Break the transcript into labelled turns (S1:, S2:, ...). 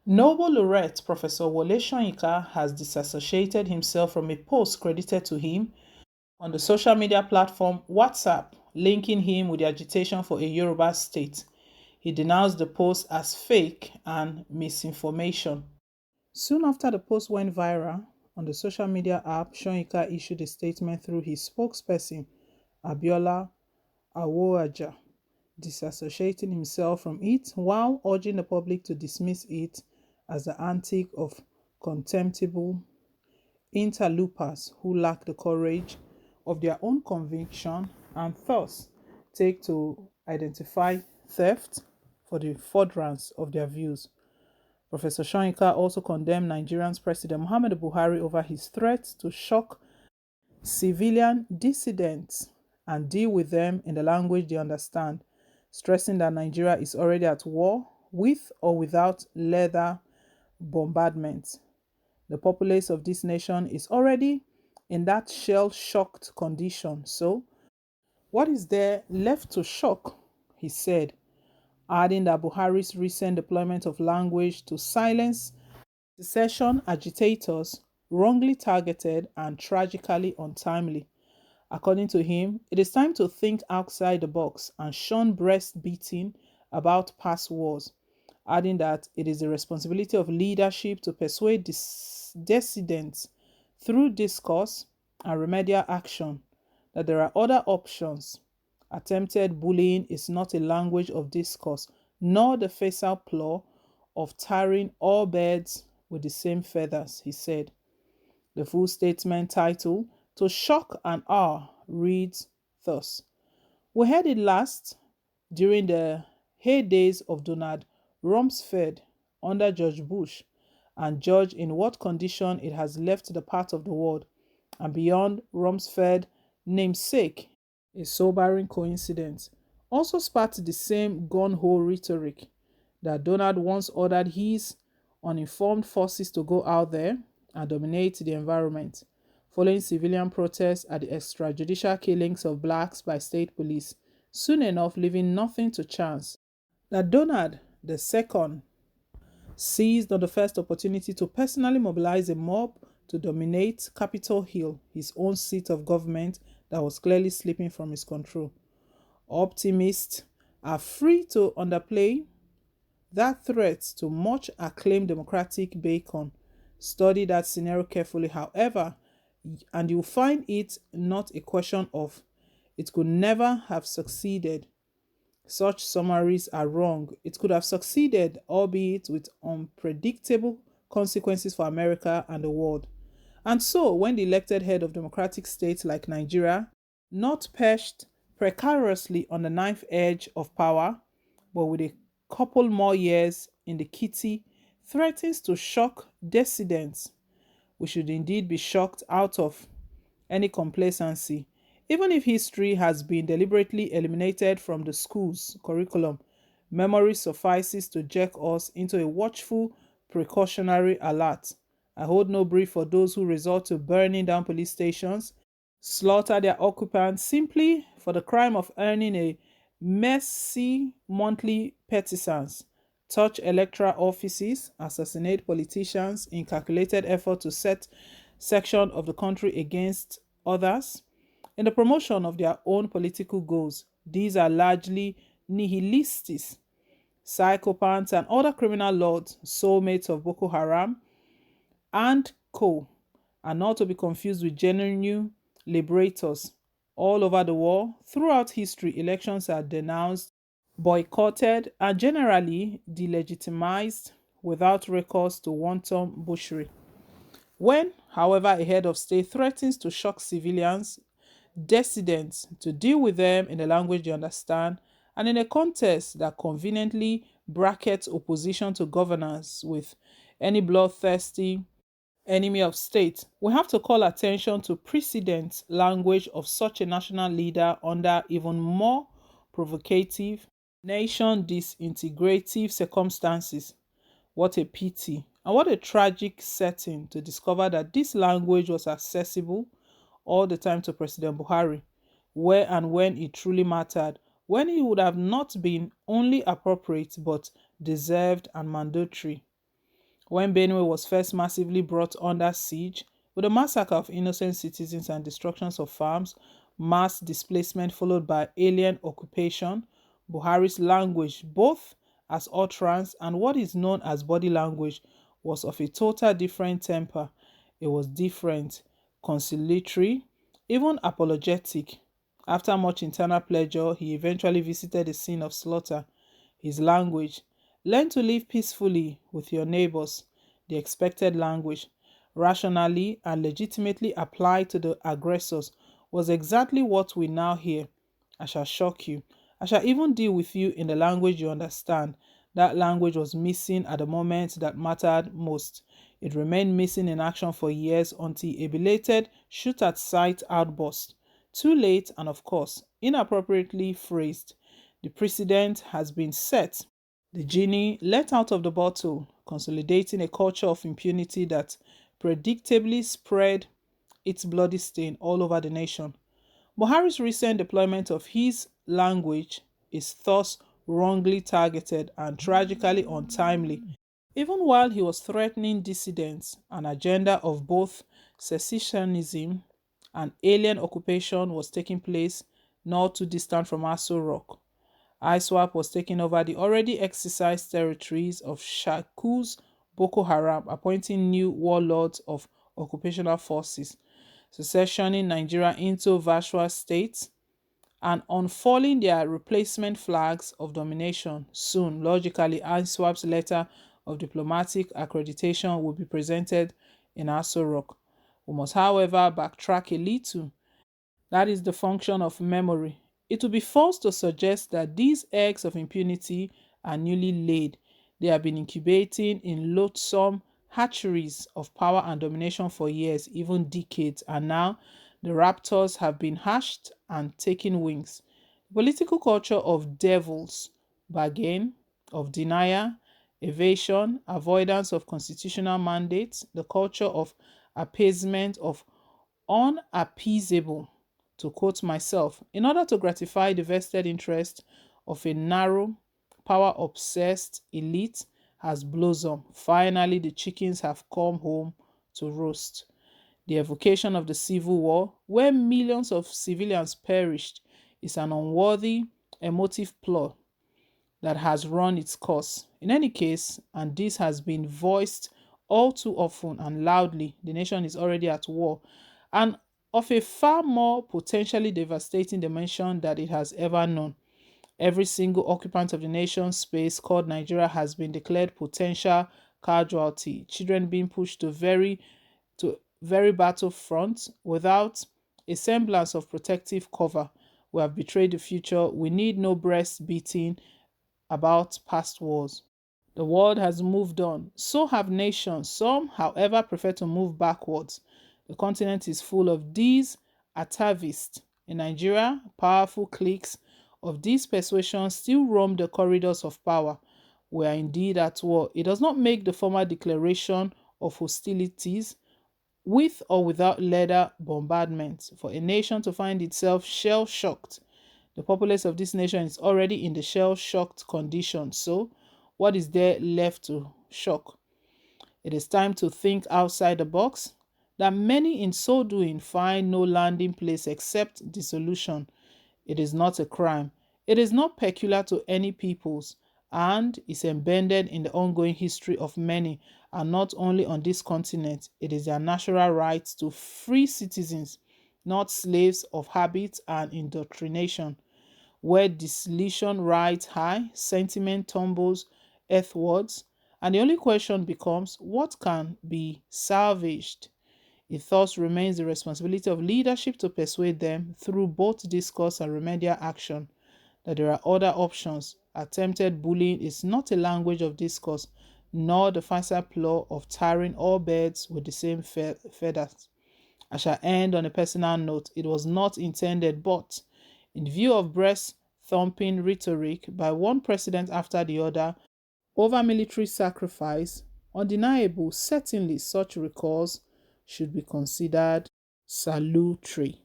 S1: Nobel laureate Professor Wole Soyinka has disassociated himself from a post credited to him on the social media platform WhatsApp, linking him with the agitation for a Yoruba state. He denounced the post as fake and misinformation. Soon after the post went viral on the social media app, Soyinka issued a statement through his spokesperson, Abiola Awoaja, disassociating himself from it while urging the public to dismiss it as the antic of contemptible interlopers who lack the courage of their own conviction and thus take to identify theft for the furtherance of their views. Professor Soyinka also condemned Nigerian's President Muhammadu Buhari over his threat to shock civilian dissidents and deal with them in the language they understand, stressing that Nigeria is already at war with or without leather bombardment. The populace of this nation is already in that shell shocked condition. So, what is there left to shock? He said, adding that Buhari's recent deployment of language to silence secession agitators wrongly targeted and tragically untimely. According to him, it is time to think outside the box and shun breast beating about past wars, adding that it is the responsibility of leadership to persuade dissidents through discourse and remedial action that there are other options. Attempted bullying is not a language of discourse, nor the facial ploy of tarring all birds with the same feathers, he said. The full statement titled To Shock and Awe reads thus. We heard it last during the heydays of Donald Rumsfeld under George Bush, and judge in what condition it has left the part of the world and beyond Rumsfeld namesake. A sobering coincidence also sparked the same gun-ho rhetoric that Donald once ordered his uninformed forces to go out there and dominate the environment, following civilian protests at the extrajudicial killings of blacks by state police, soon enough leaving nothing to chance. That Donald II seized on the first opportunity to personally mobilize a mob to dominate Capitol Hill, his own seat of government that was clearly slipping from his control. Optimists are free to underplay that threat to much acclaimed democratic bacon. Study that scenario carefully, however, and you'll find it not a question of it could never have succeeded. Such summaries are wrong. It could have succeeded, albeit with unpredictable consequences for America and the world. And so, when the elected head of democratic states like Nigeria, not perched precariously on the knife edge of power, but with a couple more years in the kitty, threatens to shock dissidents, we should indeed be shocked out of any complacency. Even if history has been deliberately eliminated from the school's curriculum, memory suffices to jerk us into a watchful, precautionary alert. I hold no brief for those who resort to burning down police stations, slaughter their occupants simply for the crime of earning a messy monthly petisance, touch electoral offices, assassinate politicians in calculated effort to set section of the country against others in the promotion of their own political goals. These are largely nihilists, psychopaths, and other criminal lords, soulmates of Boko Haram and co, are not to be confused with genuine liberators. All over the world, throughout history, elections are denounced, boycotted, and generally delegitimized without recourse to wanton butchery. When, however, a head of state threatens to shock civilians, dissidents to deal with them in a language they understand, and in a context that conveniently brackets opposition to governance with any bloodthirsty enemy of state, we have to call attention to precedent language of such a national leader under even more provocative, nation disintegrative circumstances. What a pity, and what a tragic setting to discover that this language was accessible all the time to President Buhari, where and when it truly mattered, when it would have not been only appropriate but deserved and mandatory. When Benue was first massively brought under siege, with the massacre of innocent citizens and destructions of farms, mass displacement followed by alien occupation, Buhari's language, both as utterance and what is known as body language, was of a total different temper. It was different, conciliatory, even apologetic. After much internal pleasure, he eventually visited the scene of slaughter. His language: learn to live peacefully with your neighbors, the expected language, rationally and legitimately applied to the aggressors, was exactly what we now hear. I shall shock you. I shall even deal with you in the language you understand. That language was missing at the moment that mattered most. It remained missing in action for years until a belated shoot at sight outburst. Too late and, of course, inappropriately phrased. The precedent has been set. The genie let out of the bottle, consolidating a culture of impunity that predictably spread its bloody stain all over the nation. Buhari's recent deployment of his language is thus wrongly targeted and tragically untimely. Even while he was threatening dissidents, an agenda of both secessionism and alien occupation was taking place not too distant from Aso Rock. ISWAP was taking over the already exercised territories of Shaku's Boko Haram, appointing new warlords of occupational forces, secessioning Nigeria into virtual states, and unfurling their replacement flags of domination. Soon, logically, ISWAP's letter of diplomatic accreditation will be presented in Aso Rock. We must, however, backtrack a little. That is the function of memory. It would be false to suggest that these eggs of impunity are newly laid. They have been incubating in loathsome hatcheries of power and domination for years, even decades, and now the raptors have been hatched and taken wings. The political culture of devils, bargain, of denial, evasion, avoidance of constitutional mandates, the culture of appeasement, of unappeasable, to quote myself, in order to gratify the vested interest of a narrow, power obsessed elite has blossomed. Finally, the chickens have come home to roost. The evocation of the Civil War, where millions of civilians perished, is an unworthy, emotive plot that has run its course. In any case, and this has been voiced all too often and loudly, the nation is already at war, and of a far more potentially devastating dimension that it has ever known. Every single occupant of the nation's space called Nigeria has been declared potential casualty, children being pushed to very battlefront without a semblance of protective cover. We have betrayed the future. We need no breast beating about past wars. The world has moved on. So have nations. Some, however, prefer to move backwards. The continent is full of these atavists. In Nigeria, powerful cliques of these persuasions still roam the corridors of power. We are indeed at war. It does not make the formal declaration of hostilities with or without leather bombardment for a nation to find itself shell-shocked. The populace of this nation is already in the shell-shocked condition, so what is there left to shock? It is time to think outside the box, that many in so doing find no landing place except dissolution. It is not a crime. It is not peculiar to any peoples and is embedded in the ongoing history of many, and not only on this continent. It is their natural right to free citizens, not slaves of habit and indoctrination. Where dissolution rides high, sentiment tumbles earthwards, and the only question becomes what can be salvaged? It thus remains the responsibility of leadership to persuade them through both discourse and remedial action that there are other options. Attempted bullying is not a language of discourse, nor the facile ploy of tarring all birds with the same feathers. I shall end on a personal note. It was not intended, but in view of breast thumping rhetoric by one president after the other over military sacrifice, undeniable, certainly such recourse should be considered salutary.